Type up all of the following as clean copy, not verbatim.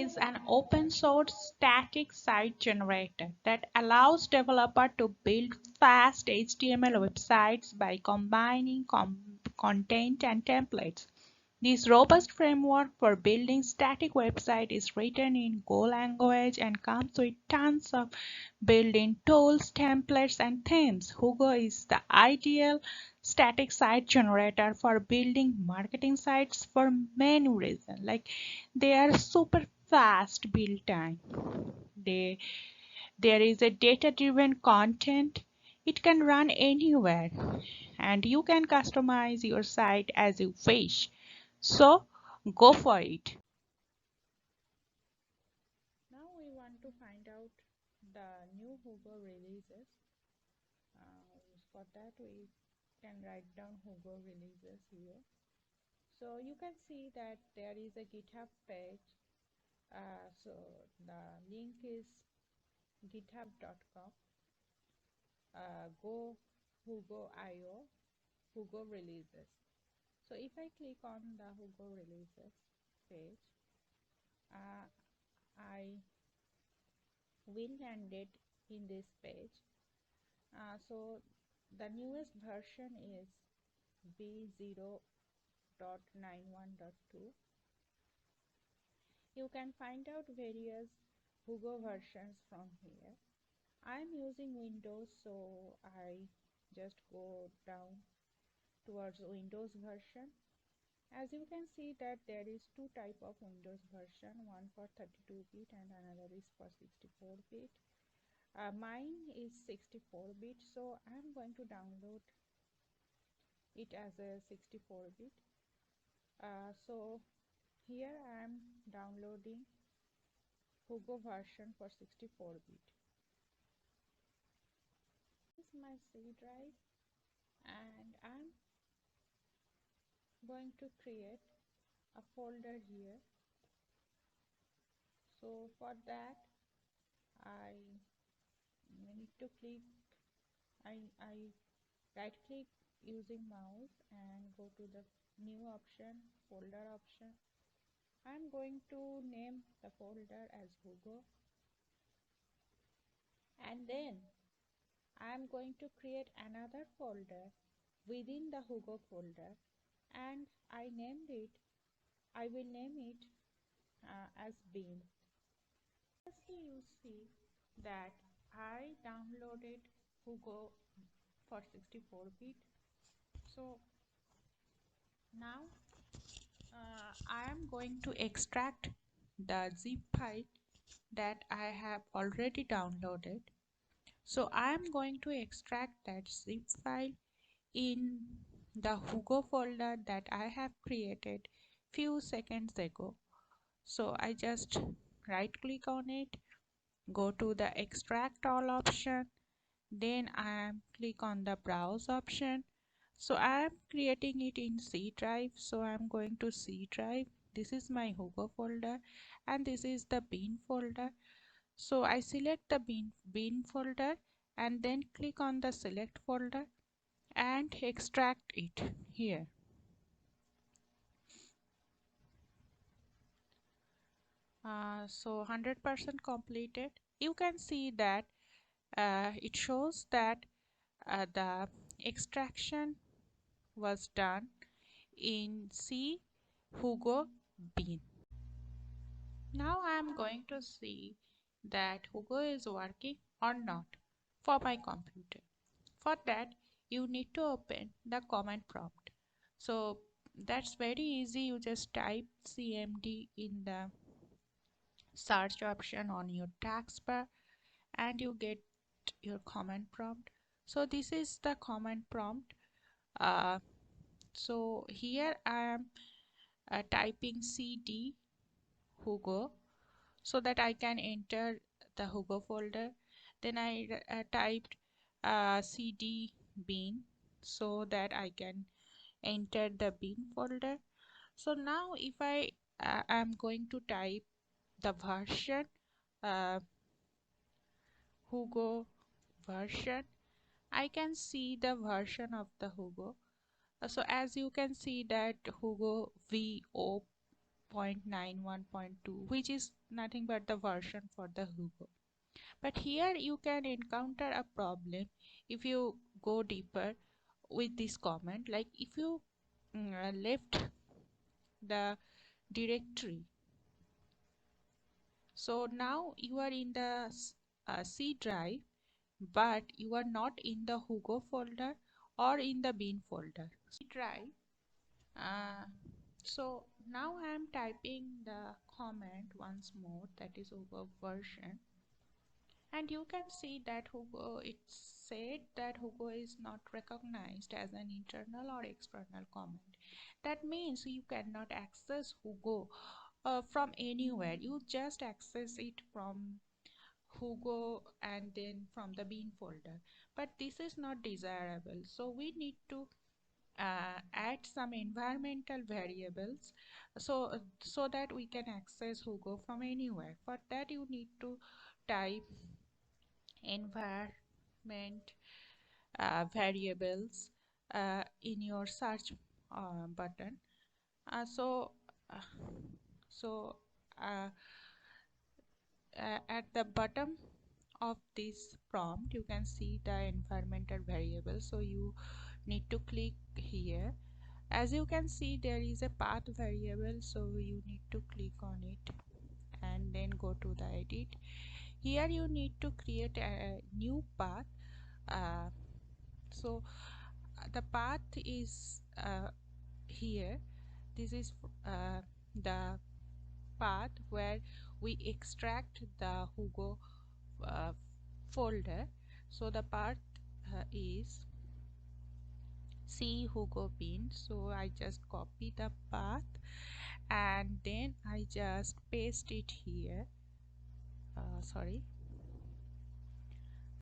is an open source static site generator that allows developers to build fast HTML websites by combining content and templates. This robust framework for building static websites is written in Go language and comes with tons of built-in tools, templates, and themes. Hugo is the ideal static site generator for building marketing sites for many reasons. Like they are super fast build time. They there is a data-driven content. It can run anywhere, and you can customize your site as you wish. So go for it. Now we want to find out the new Hugo releases. For that we can write down Hugo releases here. So you can see that there is a GitHub page. So the link is github.com. Go Hugo.io Hugo releases. So if I click on the Hugo releases page, uh, I will land it in this page. So the newest version is v0.91.2. You can find out various Hugo versions from here. I'm using Windows, so I just go down towards Windows version. As you can see that there is two type of Windows version, one for 32-bit and another is for 64-bit. Mine is 64-bit, so I'm going to download it as a 64-bit. So here I am downloading Hugo version for 64-bit. This is my C drive, and I'm going to create a folder here. So for that I need to click, I right click using mouse and go to the new option, folder option. I'm going to name the folder as Hugo, and then I'm going to create another folder within the Hugo folder, and I will name it as bin. Firstly, you see that I downloaded Hugo for 64-bit. So now I am going to extract the zip file that I have already downloaded. So I am going to extract that zip file in the Hugo folder that I have created few seconds ago. So I just right click on it, go to the extract all option, then I am click on the browse option. So I am creating it in C drive, so I am going to C drive. This is my Hugo folder and this is the bin folder. So I select the bin folder and then click on the select folder and extract it here. So 100% completed. You can see that it shows that the extraction was done in C Hugo bin. Now I am going to see that Hugo is working or not for my computer. For that you need to open the command prompt. So that's very easy. You just type cmd in the search option on your taskbar and you get your command prompt. So this is the command prompt. So here I am typing cd Hugo so that I can enter the Hugo folder. Then I typed cd bin so that I can enter the bin folder. So now if I am going to type the version, uh, Hugo version, I can see the version of the Hugo. So as you can see that Hugo V0 0.91.2, which is nothing but the version for the Hugo. But here you can encounter a problem if you go deeper with this comment. Like if you left the directory, so now you are in the C drive, but you are not in the Hugo folder or in the bin folder. C drive. Uh, so now I am typing the comment once more, that is Hugo version, and you can see that Hugo, it said that Hugo is not recognized as an internal or external comment. That means you cannot access Hugo from anywhere. You just access it from Hugo and then from the bin folder. But this is not desirable. So we need to add some environmental variables so that we can access Hugo from anywhere. For that you need to type environment variables in your search button. Uh, so uh, so uh, at the bottom of this prompt you can see the environmental variable, so you need to click here. As you can see, there is a path variable, so you need to click on it and then go to the edit. Here you need to create a new path. So the path is here. This is the path where we extract the Hugo uh, folder. So the path is C Hugo bin. So I just copy the path and then I just paste it here. Sorry,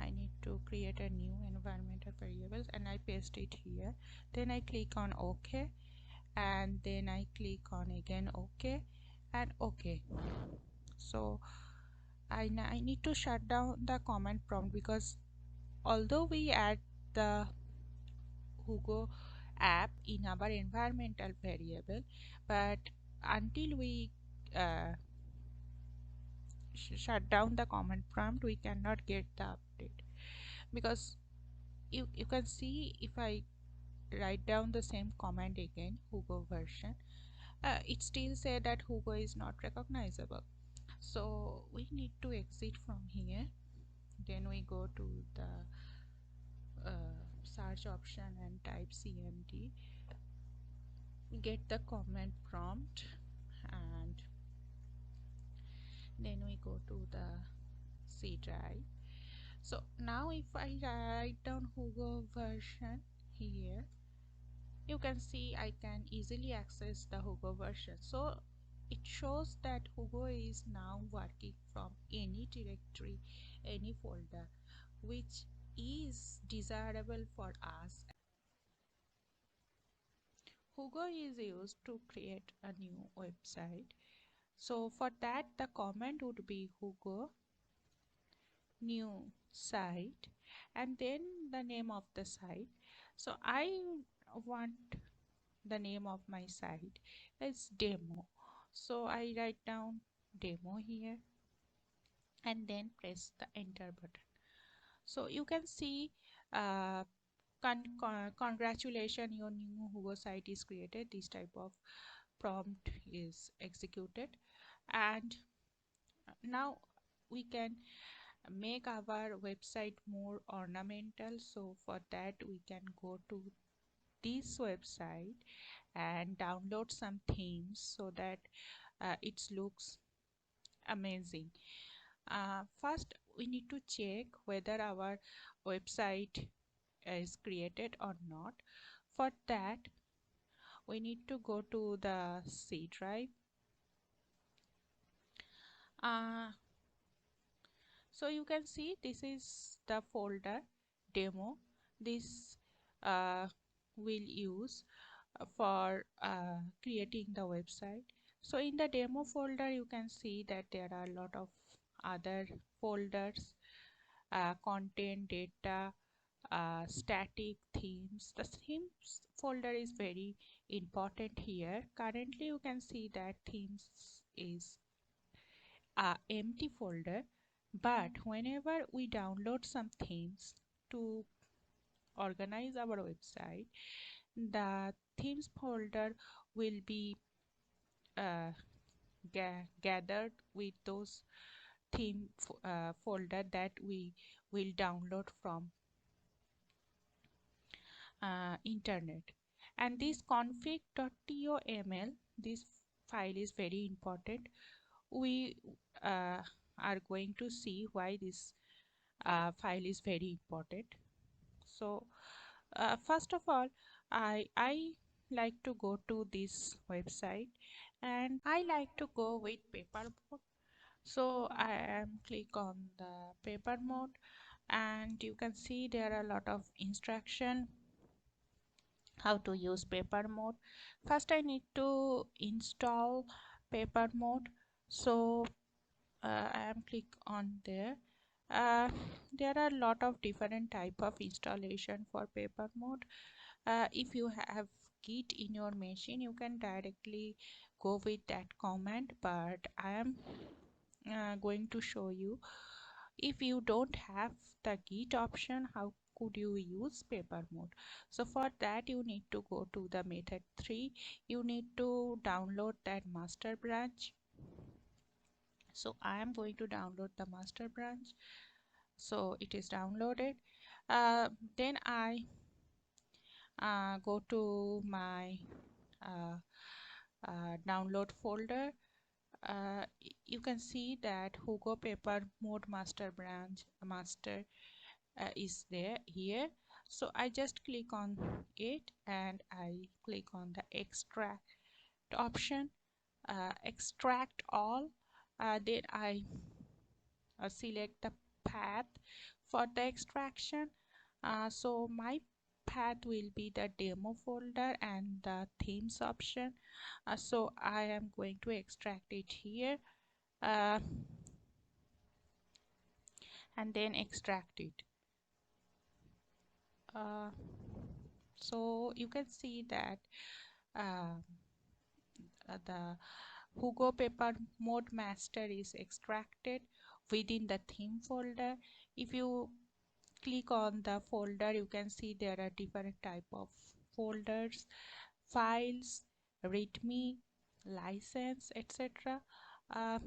I need to create a new environmental variables and I paste it here. Then I click on OK and then I click on again OK and OK. So I need to shut down the command prompt, because although we add the Hugo app in our environmental variable, but until we uh, shut down the command prompt we cannot get the update. Because you can see, if I write down the same command again, Hugo version, it still say that Hugo is not recognizable. So we need to exit from here. Then we go to the search option and type cmd, get the command prompt, and then we go to the C drive. So now if I write down Hugo version here, you can see I can easily access the Hugo version. So it shows that Hugo is now working from any directory, any folder, which is desirable for us. Hugo is used to create a new website. So for that the command would be Hugo new site and then the name of the site. So I want the name of my site is demo, so I write down demo here and then press the enter button. So you can see uh, congratulations, your new Hugo site is created. This type of prompt is executed, and now we can make our website more ornamental. So for that we can go to this website and download some themes so that it looks amazing. First we need to check whether our website is created or not. For that we need to go to the C drive. uh, so you can see this is the folder demo. This will use for creating the website. So in the demo folder you can see that there are a lot of other folders, content, data, static, themes. The themes folder is very important here. Currently you can see that themes is a empty folder, but whenever we download some themes to organize our website, the themes folder will be uh, gathered with those folder that we will download from internet. And this config.toml, this file is very important. We are going to see why this file is very important. So first of all, I like to go to this website, and I like to go with paper mode. So I am click on the paper mode, and you can see there are a lot of instruction how to use paper mode. First I need to install paper mode. So I am click on there. uh, there are a lot of different type of installation for paper mode. If you have Git in your machine, you can directly go with that command, but I am going to show you. If you don't have the Git option, how could you use paper mode? So for that you need to go to the method 3. You need to download that master branch. So I am going to download the master branch. So it is downloaded. Then I go to my uh, download folder. You can see that Hugo paper mode master branch master is there here. So I just click on it and I click on the extract option, extract all. Then I select the path for the extraction. So my path will be the demo folder and the themes option. So I am going to extract it here, uh, and then extract it. uh, so you can see that uh, the Hugo paper mode master is extracted within the theme folder. If you click on the folder, you can see there are different type of folders, files, readme, license, etc. uh,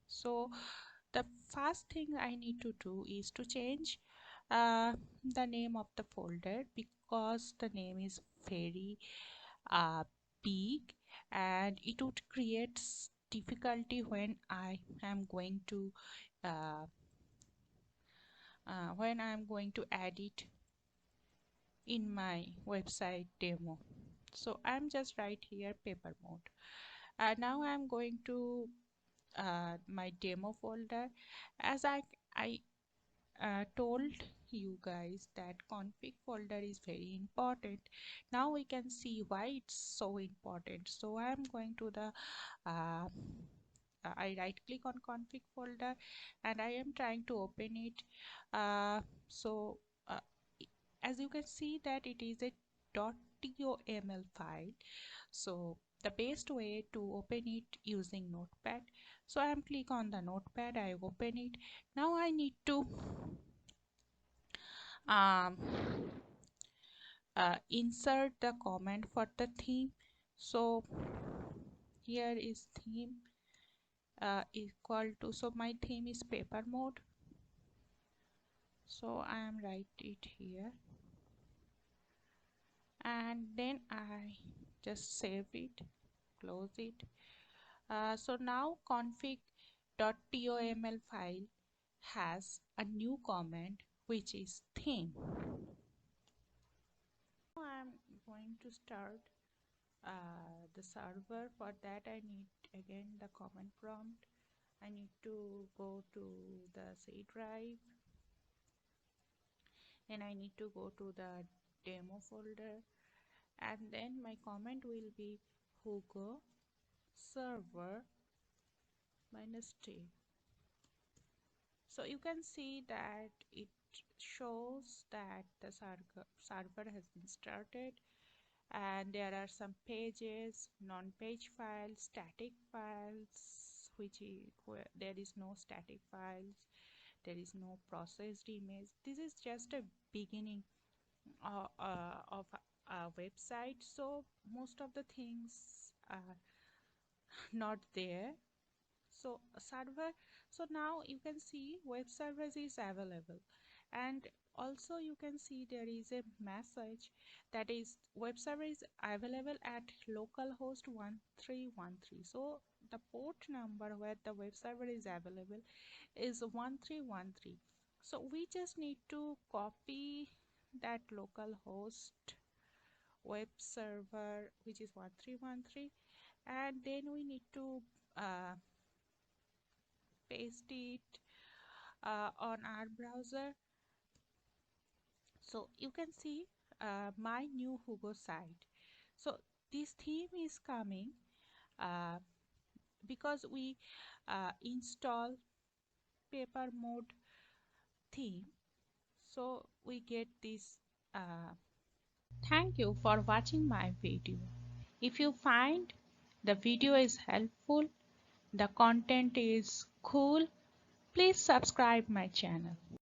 so the first thing I need to do is to change uh, the name of the folder, because the name is very uh, big and it would create difficulty uh, when I am going to add it in my website demo. So I'm just right here paper mode. Now I'm going to my demo folder. As I told you guys that config folder is very important. Now we can see why it's so important. So I'm going to the I right click on config folder and I am trying to open it. So uh, as you can see that it is a .toml file. So the best way to open it using notepad. So I am click on the notepad, I open it. Now I need to um, insert the comment for the theme. So here is theme equal to, so my theme is paper mode, so I am write it here and then I just save it, close it. So now config.toml file has a new comment which is theme. Now I'm going to start the server. For that I need again the command prompt. I need to go to the C drive, then I need to go to the demo folder, and then my command will be Hugo server -t. So you can see that it shows that the server has been started, and there are some pages, non-page files, static files, which is where there is no static files, there is no processed image. This is just a beginning of a website, so most of the things are not there. So server, so now you can see web service is available, and also you can see there is a message that is web server is available at localhost 1313. So the port number where the web server is available is 1313. So we just need to copy that localhost web server, which is 1313, and then we need to uh, paste it on our browser. So you can see my new Hugo site. So this theme is coming uh, because we install paper mode theme, so we get this. Thank you for watching my video. If you find the video is helpful, the content is cool, please subscribe my channel.